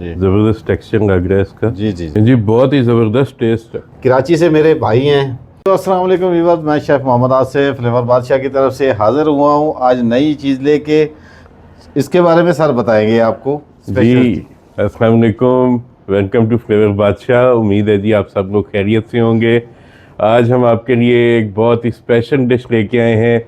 जी ज़बरदस्त टेक्सचर लग रहा है इसका। जी जी जी बहुत ही ज़बरदस्त टेस्ट है। कराची से मेरे भाई हैं। तो अस्सलाम वालेकुम व्यूअर्स, मैं शेफ़ मोहम्मद आसिफ फ्लेवर बादशाह की तरफ से हाज़िर हुआ हूँ आज नई चीज़ लेके। इसके बारे में सर बताएंगे आपको स्पेशल। जी अस्सलाम वालेकुम, वेलकम टू फ्लेवर बादशाह। उम्मीद है जी आप सब लोग खैरियत से होंगे। आज हम आपके लिए एक बहुत ही स्पेशल डिश लेके आए हैं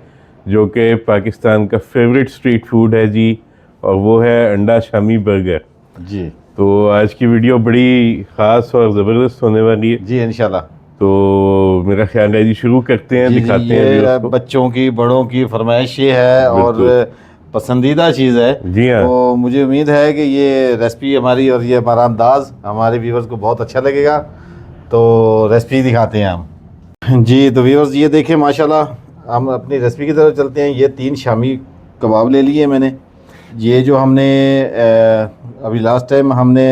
जो कि पाकिस्तान का फेवरेट स्ट्रीट फूड है जी, और वो है अंडा शामी बर्गर। जी तो आज की वीडियो बड़ी ख़ास और ज़बरदस्त होने वाली है। जी इंशाल्लाह। तो मेरा ख्याल है जी शुरू करते हैं, जी जी, दिखाते हैं ये व्यूअर्स को। बच्चों की बड़ों की फरमाइश ये है और बिल्कुल। पसंदीदा चीज़ है। जी हाँ। तो मुझे उम्मीद है कि ये रेसिपी हमारी और ये हमारा अंदाज़ हमारे व्यूअर्स को बहुत अच्छा लगेगा। तो रेसिपी दिखाते हैं हम। जी तो व्यूअर्स ये देखें माशाल्लाह, हम अपनी रेसिपी की तरफ चलते हैं। ये 3 शामी कबाब ले लिए मैंने। ये जो हमने अभी लास्ट टाइम हमने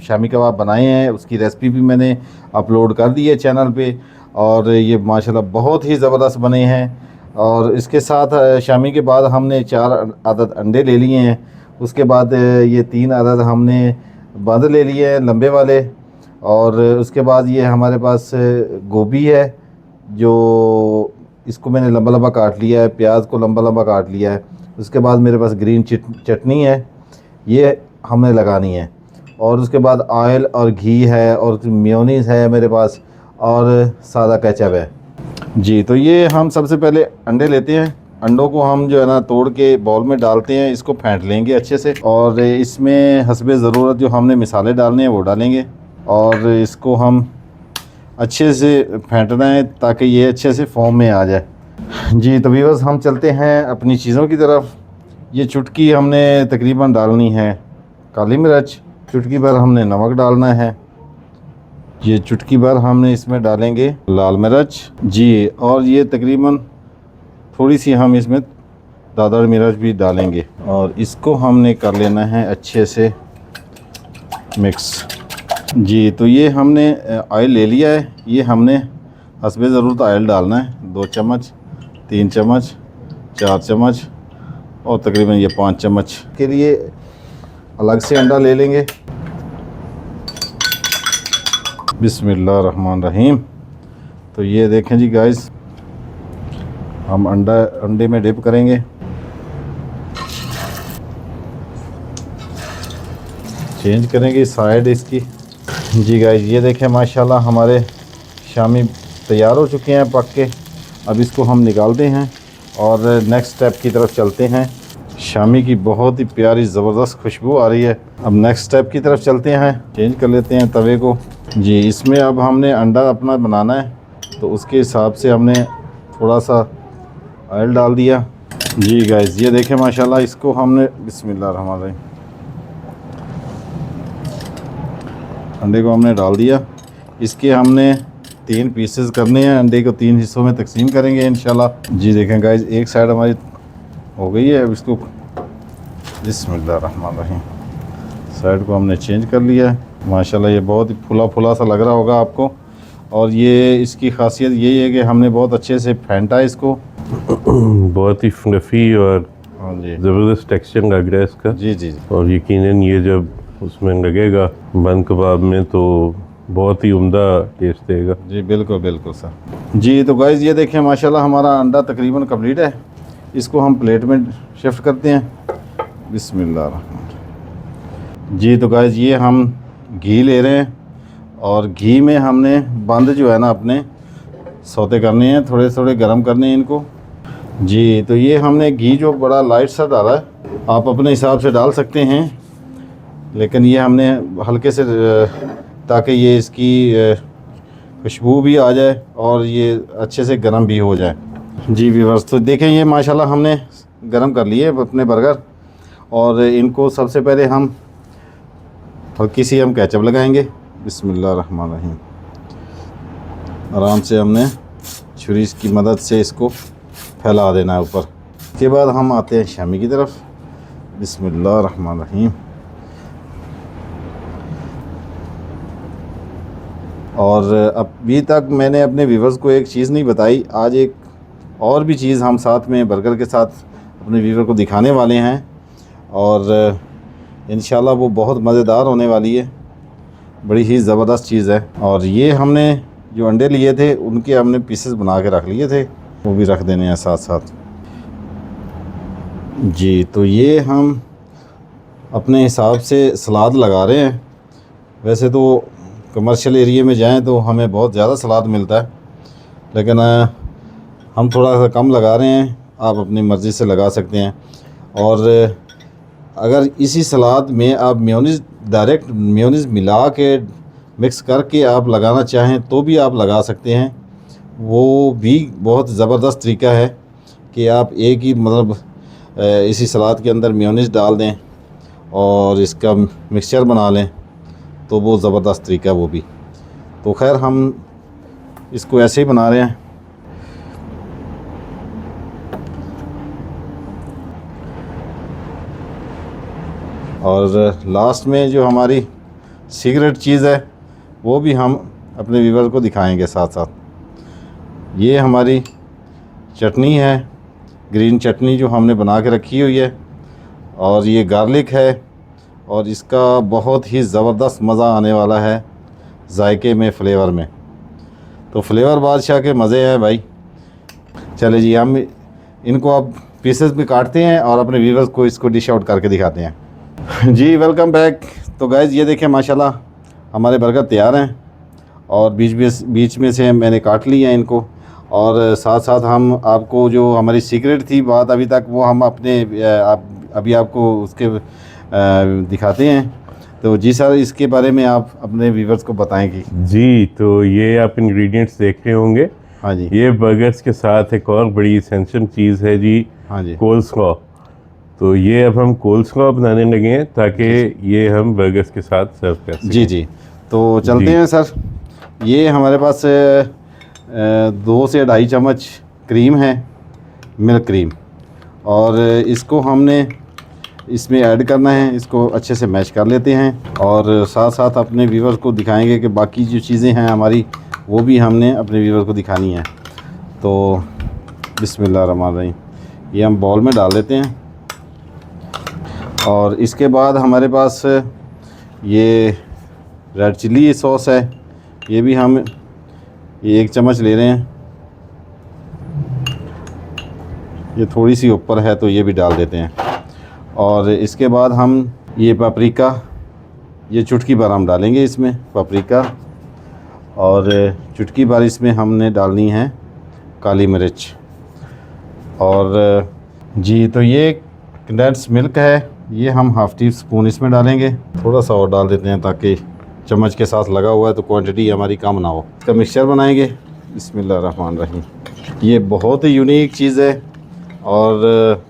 शामी कबाब बनाए हैं, उसकी रेसिपी भी मैंने अपलोड कर दी है चैनल पे, और ये माशाल्लाह बहुत ही ज़बरदस्त बने हैं। और इसके साथ शामी के बाद हमने 4 अदद अंडे ले लिए हैं। उसके बाद ये 3 अदद हमने बंद ले लिए हैं लंबे वाले। और उसके बाद ये हमारे पास गोभी है, जो इसको मैंने लंबा लंबा काट लिया है, प्याज को लंबा लंबा काट लिया है। उसके बाद मेरे पास ग्रीन चटनी है, ये हमने लगानी है। और उसके बाद ऑयल और घी है, और मेयोनीज़ है मेरे पास, और सादा केचप है। जी तो ये हम सबसे पहले अंडे लेते हैं। अंडों को हम जो है ना तोड़ के बाउल में डालते हैं, इसको फेंट लेंगे अच्छे से, और इसमें हस्बे ज़रूरत जो हमने मिसाले डालने हैं वो डालेंगे। और इसको हम अच्छे से फेंटना है ताकि ये अच्छे से फॉर्म में आ जाए। जी तो व्यूअर्स हम चलते हैं अपनी चीज़ों की तरफ। ये चुटकी हमने तकरीबन डालनी है काली मिर्च, चुटकी भर हमने नमक डालना है, ये चुटकी भर हमने इसमें डालेंगे लाल मिर्च जी, और ये तकरीबन थोड़ी सी हम इसमें दादर मिर्च भी डालेंगे, और इसको हमने कर लेना है अच्छे से मिक्स। जी तो ये हमने ऑयल ले लिया है, ये हमने हस्बे ज़रूरत ऑयल डालना है। 2 चम्मच, 3 चम्मच, 4 चम्मच, और तकरीबन ये 5 चम्मच के लिए अलग से अंडा ले लेंगे। बिस्मिल्लाहिर्रहमानिर्रहीम। तो ये देखें जी गाइस, हम अंडे में डिप करेंगे। चेंज करेंगे साइड इसकी। जी गाइस ये देखें माशाल्लाह हमारे शामी तैयार हो चुके हैं पक के। अब इसको हम निकालते हैं और नेक्स्ट स्टेप की तरफ चलते हैं। शामी की बहुत ही प्यारी ज़बरदस्त खुशबू आ रही है। अब नेक्स्ट स्टेप की तरफ चलते हैं, चेंज कर लेते हैं तवे को। जी इसमें अब हमने अंडा अपना बनाना है, तो उसके हिसाब से हमने थोड़ा सा ऑयल डाल दिया। जी गाइस ये देखें माशाल्लाह, इसको हमने बिस्मिल्लाहिर्रहमानिर्रहीम अंडे को हमने डाल दिया। इसके हमने 3 पीसेस करने हैं, अंडे को 3 हिस्सों में तकसीम करेंगे इंशाल्लाह। जी देखें गाइस, एक साइड हमारी हो गई है। अब इसको बिस्मिल्लाहिर्रहमानिर्रहीम साइड को हमने चेंज कर लिया है। माशाल्लाह ये बहुत ही फुला फुला सा लग रहा होगा आपको, और ये इसकी खासियत यही है कि हमने बहुत अच्छे से फेंटा है इसको। बहुत ही फ्लफी और हाँ जी ज़बरदस्त टेक्सचर लग रहा है इसका। जी जी और यकीनन ये जब उसमें लगेगा बंद कबाब में तो बहुत ही उम्दा टेस्ट देगा। जी बिल्कुल बिल्कुल सर। जी तो गाइस ये देखें माशाल्लाह हमारा अंडा तकरीबन कंप्लीट है। इसको हम प्लेट में शिफ्ट करते हैं। बिस्मिल्लाह। जी तो गाइस ये हम घी ले रहे हैं, और घी में हमने बंद जो है ना अपने सौते करने हैं, थोड़े थोड़े गर्म करने हैं इनको। जी तो ये हमने घी जो बड़ा लाइट सा डाला है, आप अपने हिसाब से डाल सकते हैं, लेकिन ये हमने हल्के से ताकि ये इसकी खुशबू भी आ जाए और ये अच्छे से गर्म भी हो जाए। जी व्यूअर्स तो देखें ये माशाल्लाह हमने गर्म कर लिए अपने बर्गर, और इनको सबसे पहले हम हल्की सी हम केचप लगाएंगे। बिस्मिल्लाहिर्रहमानिर्रहीम आराम से हमने छुरी की मदद से इसको फैला देना है ऊपर। उसके बाद हम आते हैं शामी की तरफ। बिस्मिल्लाहिर्रहमानिर्रहीम। और अभी तक मैंने अपने व्यूवर्स को एक चीज़ नहीं बताई, आज एक और भी चीज़ हम साथ में बर्गर के साथ अपने व्यूवर को दिखाने वाले हैं। और इंशाल्लाह वो बहुत मज़ेदार होने वाली है, बड़ी ही ज़बरदस्त चीज़ है। और ये हमने जो अंडे लिए थे उनके हमने पीसेस बना के रख लिए थे, वो भी रख देने हैं साथ साथ। जी, तो ये हम अपने हिसाब से सलाद लगा रहे हैं। वैसे तो कमर्शियल एरिया में जाएं तो हमें बहुत ज़्यादा सलाद मिलता है, लेकिन हम थोड़ा सा कम लगा रहे हैं। आप अपनी मर्ज़ी से लगा सकते हैं। और अगर इसी सलाद में आप मेयोनीज़, डायरेक्ट मेयोनीज़ मिला के मिक्स करके आप लगाना चाहें तो भी आप लगा सकते हैं। वो भी बहुत ज़बरदस्त तरीका है कि आप एक ही मतलब इसी सलाद के अंदर मेयोनीज़ डाल दें और इसका मिक्सचर बना लें, तो वो ज़बरदस्त तरीका है वो भी। तो खैर हम इसको ऐसे ही बना रहे हैं। और लास्ट में जो हमारी सीक्रेट चीज़ है वो भी हम अपने व्यूअर को दिखाएंगे साथ साथ। ये हमारी चटनी है, ग्रीन चटनी जो हमने बना के रखी हुई है, और ये गार्लिक है, और इसका बहुत ही ज़बरदस्त मज़ा आने वाला है जायके में, फ्लेवर में। तो फ्लेवर बादशाह के मज़े हैं भाई। चले जी, हम इनको अब पीसेस में काटते हैं और अपने व्यूअर्स को इसको डिश आउट करके दिखाते हैं। जी वेलकम बैक। तो गाइज़ ये देखें माशाल्लाह हमारे बर्गर तैयार हैं, और बीच में से मैंने काट लिए हैं इनको। और साथ साथ हम आपको जो हमारी सीक्रेट थी बात अभी तक, वो हम अपने अभी आपको उसके दिखाते हैं। तो जी सर, इसके बारे में आप अपने व्यूअर्स को बताएंगे। जी, तो ये आप इंग्रेडिएंट्स देख रहे होंगे। हाँ जी, ये बर्गर्स के साथ एक और बड़ी एसेंशियल चीज़ है जी, हाँ जी, कोल्सलॉ। तो ये अब हम कोल्सलॉ बनाने लगे हैं ताकि ये हम बर्गर्स के साथ सर्व कर सकें। जी जी। तो चलते जी। हैं सर। ये हमारे पास 2 से 2.5 चम्मच क्रीम है, मिल्क क्रीम, और इसको हमने इसमें ऐड करना है। इसको अच्छे से मैश कर लेते हैं, और साथ साथ अपने व्यूअर्स को दिखाएंगे कि बाकी जो चीज़ें हैं हमारी, वो भी हमने अपने व्यूअर्स को दिखानी है। तो बिस्मिल्लाहिर्रहमानिर्रहीम, ये हम बाउल में डाल देते हैं। और इसके बाद हमारे पास ये रेड चिल्ली सॉस है, ये भी हम ये 1 चम्मच ले रहे हैं। ये थोड़ी सी ऊपर है तो ये भी डाल देते हैं। और इसके बाद हम ये पापरिका, ये चुटकी भर हम डालेंगे इसमें पापरिका, और चुटकी भर इसमें हमने डालनी है काली मिर्च। और जी, तो ये कंडेंस मिल्क है, ये हम हाफ़ टी स्पून इसमें डालेंगे। थोड़ा सा और डाल देते हैं ताकि चम्मच के साथ लगा हुआ है तो क्वांटिटी हमारी कम ना हो। इसका मिक्सचर बनाएंगे। बिस्मिल्लाहिर्रहमानिर्रहीम। ये बहुत ही यूनिक चीज़ है और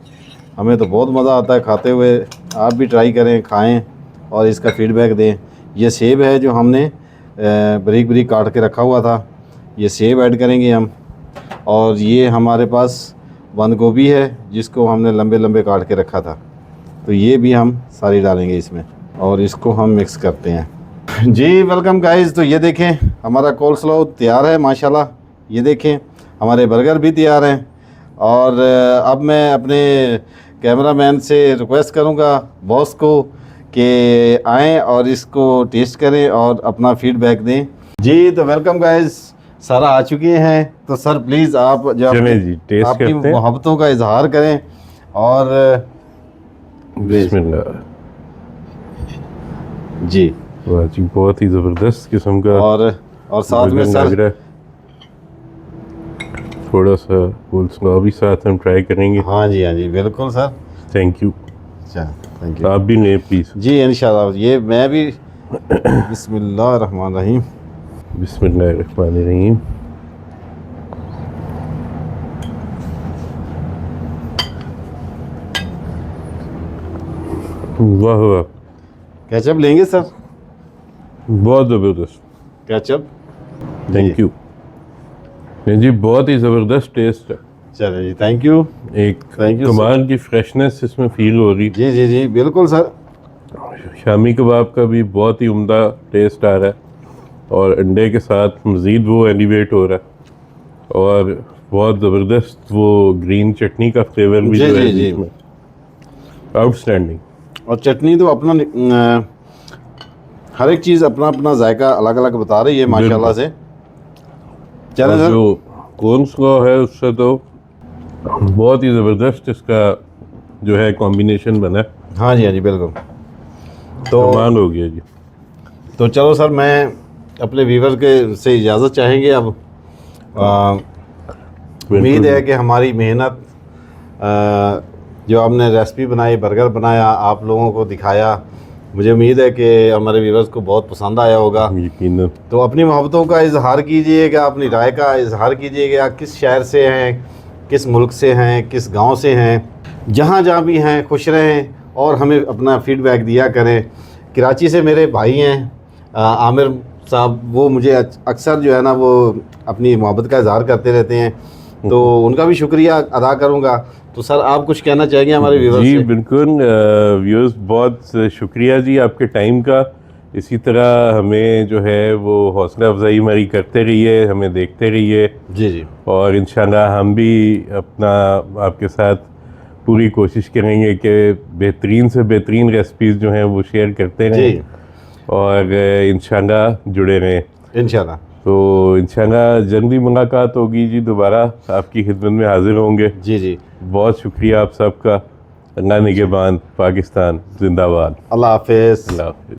हमें तो बहुत मज़ा आता है खाते हुए। आप भी ट्राई करें, खाएं और इसका फ़ीडबैक दें। ये सेब है जो हमने बारीक बारीक काट के रखा हुआ था, ये सेब ऐड करेंगे हम। और ये हमारे पास बंद गोभी है जिसको हमने लंबे लंबे काट के रखा था, तो ये भी हम सारी डालेंगे इसमें, और इसको हम मिक्स करते हैं। जी वेलकम गाइस। तो ये देखें हमारा कोल्सलॉ तैयार है माशाल्लाह। ये देखें हमारे बर्गर भी तैयार हैं। और अब मैं अपने कैमरामैन से रिक्वेस्ट करूंगा बॉस को कि आएँ और इसको टेस्ट करें और अपना फीडबैक दें। जी तो वेलकम गाइस, सर आ चुके हैं। तो सर प्लीज़ आप जो चलें जी, टेस्ट आपकी करते हैं। मोहब्बतों का इजहार करें। और बिस्मिल्लाह। जी, वाह जी, बहुत ही ज़बरदस्त किस्म का और साथ में बर्गर लग सर रहा है। थोड़ा सा कोल्सलॉ भी साथ हम ट्राई करेंगे। हाँ जी बिल्कुल सर। Thank you. अच्छा, थैंक यू। आप भी लें प्लीज़। जी इंशाल्लाह, ये मैं भी। बिस्मिल्लाहिर्रहमानिर्रहीम। बिस्मिल्लाहिर्रहमानिर्रहीम। वाह वाह, केचप लेंगे सर? बहुत ज़बरदस्त। केचप। Thank you. नहीं जी, बहुत ही ज़बरदस्त टेस्ट है। चलिए जी, थैंक यू। एक Thank you, कमाल की फ्रेशनेस इसमें फील हो रही। जी बिल्कुल सर। शामी कबाब का भी बहुत ही उम्दा टेस्ट आ रहा है, और अंडे के साथ मज़ीद वो एलिवेट हो रहा है, और बहुत ज़बरदस्त वो ग्रीन चटनी का फ्लेवर भी जी, जो है जी, जी। इसमें। आउटस्टैंडिंग। और चटनी तो अपना हर एक चीज़ अपना अपना जायका अलग अलग बता रही है माशाल्लाह से। चलें और सर। जो कॉर्न स्लॉ है उससे तो बहुत ही ज़बरदस्त इसका जो है कॉम्बिनेशन बना है। हाँ जी, हाँ जी, बिल्कुल। तो कमाल हो गया जी। तो चलो सर, मैं अपने व्यूवर के से इजाज़त चाहेंगे अब। उम्मीद है कि हमारी मेहनत, जो आपने रेसिपी बनाई, बर्गर बनाया, आप लोगों को दिखाया, मुझे उम्मीद है कि हमारे व्यूवर्स को बहुत पसंद आया होगा। यकीनन। तो अपनी मोहब्बतों का इजहार कीजिएगा, अपनी राय का इजहार कीजिएगा, किस शहर से हैं, किस मुल्क से हैं, किस गांव से हैं, जहां जहां भी हैं खुश रहें और हमें अपना फीडबैक दिया करें। कराची से मेरे भाई हैं आमिर साहब, वो मुझे अक्सर जो है ना वो अपनी मोहब्बत का इजहार करते रहते हैं, तो उनका भी शुक्रिया अदा करूँगा। तो सर, आप कुछ कहना चाहेंगे हमारे व्यूवर्स जी से? बिल्कुल। व्यूअर्स, बहुत शुक्रिया जी आपके टाइम का। इसी तरह हमें जो है वो हौसला अफजाई हमारी करते रहिए, हमें देखते रहिए, जी जी, और इंशाल्लाह हम भी अपना आपके साथ पूरी कोशिश करेंगे कि बेहतरीन से बेहतरीन रेसिपीज़ जो हैं वो शेयर करते जी, रहें, और इंशाल्लाह जुड़े रहें। इंशाल्लाह। तो इंशाल्लाह जल्दी मुलाकात होगी जी, दोबारा आपकी खिदमत में हाजिर होंगे। जी जी, बहुत शुक्रिया आप सबका। अल्लाह निगहबान, पाकिस्तान जिंदाबाद। अल्लाह हाफिज़। अल्लाह हाफिज़।